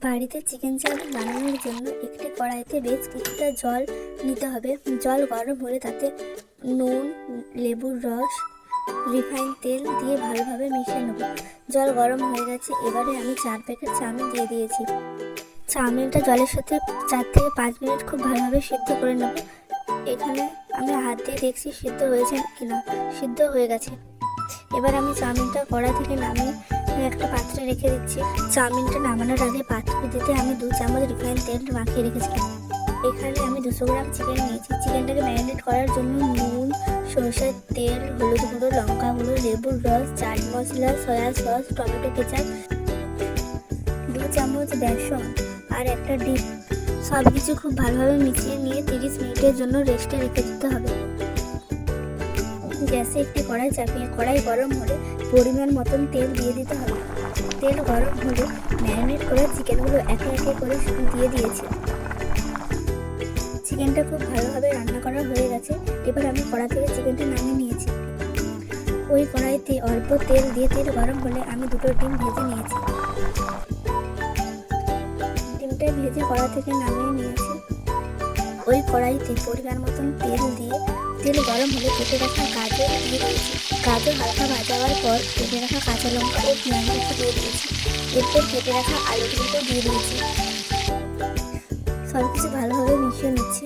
বাড়িতে chicken chowmein বানানোর জন্য একটি কড়াইতে বেশ কিছুটা জল নিতে হবে। জল গরম হলে তাতে নুন, লেবুর রস, রিফাইন তেল দিয়ে ভালোভাবে মিশিয়ে নেব। জল গরম হয়ে গেছে, এবারে আমি 4 প্যাকেট চাউমিন দিয়ে দিয়েছি। চাউমিনটা জলের সাথে 4 থেকে 5 মিনিট খুব ভালোভাবে সিদ্ধ করে নেব। এখানে আমি হাত দিয়ে দেখছি সিদ্ধ হয়েছে কিনা। সিদ্ধ হয়ে গেছে। এবার আমি চাউমিনটা কড়াই থেকে নামিয়ে একটা পাত্রে রেখে দিচ্ছি। চাউমিনটা নামানোর আগে পাত্রটিতে আমি 2 চামচ রিফাইন তেল মাখিয়ে রেখেছিলাম। এখানে আমি 200 গ্রাম চিকেন নিয়েছি। চিকেনটাকে ম্যারিনেট করার জন্য নুন, সরষের তেল, হলুদ গুঁড়ো, লঙ্কা গুঁড়ো, লেবুর রস, chaat masala, soya sauce, tomato ketchup, 2 চামচ বেসন আর একটা ডিম সব কিছু খুব ভালোভাবে মিশিয়ে নিয়ে 30 মিনিটের জন্য রেস্টে রেখে দিতে হবে। গ্যাসে একটি কড়াই চাপিয়ে কড়াই গরম হলে পরিমাণ মতন তেল দিয়ে দিতে হবে। তেল গরম হলে ম্যারিনেট করা চিকেনগুলো একে একে করে দিয়ে দিয়েছি। চিকেনটা খুব ভালোভাবে রান্না করা হয়ে গেছে। এবার আমি কড়া থেকে চিকেনটা নামিয়ে নিয়েছি। ওই কড়াইতে অল্প তেল দিয়ে তেল গরম হলে আমি 2টো ডিম ভেজে নিয়েছি। ডিমটা ভেজে কড়া থেকে নামিয়ে নিয়েছি। ওই কড়াইতে পরিমাণ মতন তেল দিয়ে তেল গরম হলে কেটে রাখা গাজর দিয়ে দিয়েছি। গাজর হালকা ভাজাবার পর কেটে রাখা কাঁচা লঙ্কা ও পেঁয়াজ দিয়ে দিয়েছি। এরপর কেটে রাখা আলুগুলো দিয়ে দিয়েছি। সব কিছু ভালোভাবে মিশিয়ে নিচ্ছি।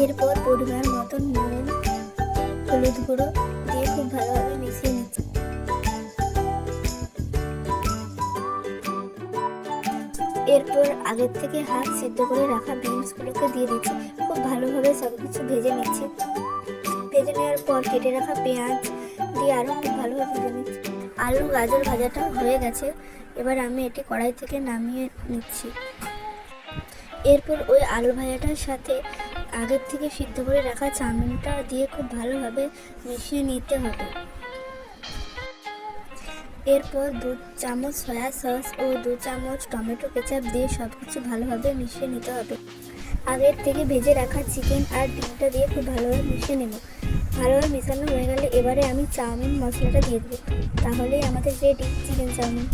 এরপর পরিমাণ মতন নুন, হলুদ গুঁড়ো দিয়ে খুব ভালোভাবে মিশিয়ে নিচ্ছি। এরপর আগের থেকে হাফ সিদ্ধ করে রাখা বিনসগুলোকে দিয়ে দিচ্ছি। খুব ভালোভাবে সব কিছু ভেজে নিচ্ছি। ভেজে নেওয়ার পর কেটে রাখা পেঁয়াজ দিয়ে আরও খুব ভালোভাবে ভেজে নিচ্ছি। আলু গাজর ভাজাটা হয়ে গেছে। এবার আমি এটি কড়াই থেকে নামিয়ে নিচ্ছি। এরপর ওই আলু ভাজাটার সাথে আগের থেকে সিদ্ধ করে রাখা চাউমিনটা দিয়ে খুব ভালোভাবে মিশিয়ে নিতে হবে। এরপর 2 চামচ সয়া সস ও 2 চামচ টমেটো কেচাপ দিয়ে সব কিছু ভালোভাবে মিশিয়ে নিতে হবে। আগের থেকে ভেজে রাখা চিকেন আর ডিমটা দিয়ে খুব ভালোভাবে মিশিয়ে নেব। ভালোভাবে মেশানো হয়ে গেলে এবারে আমি চাউমিন মশলাটা দিয়ে দেবো। তাহলেই আমাদের রেডি চিকেন চাউমিন।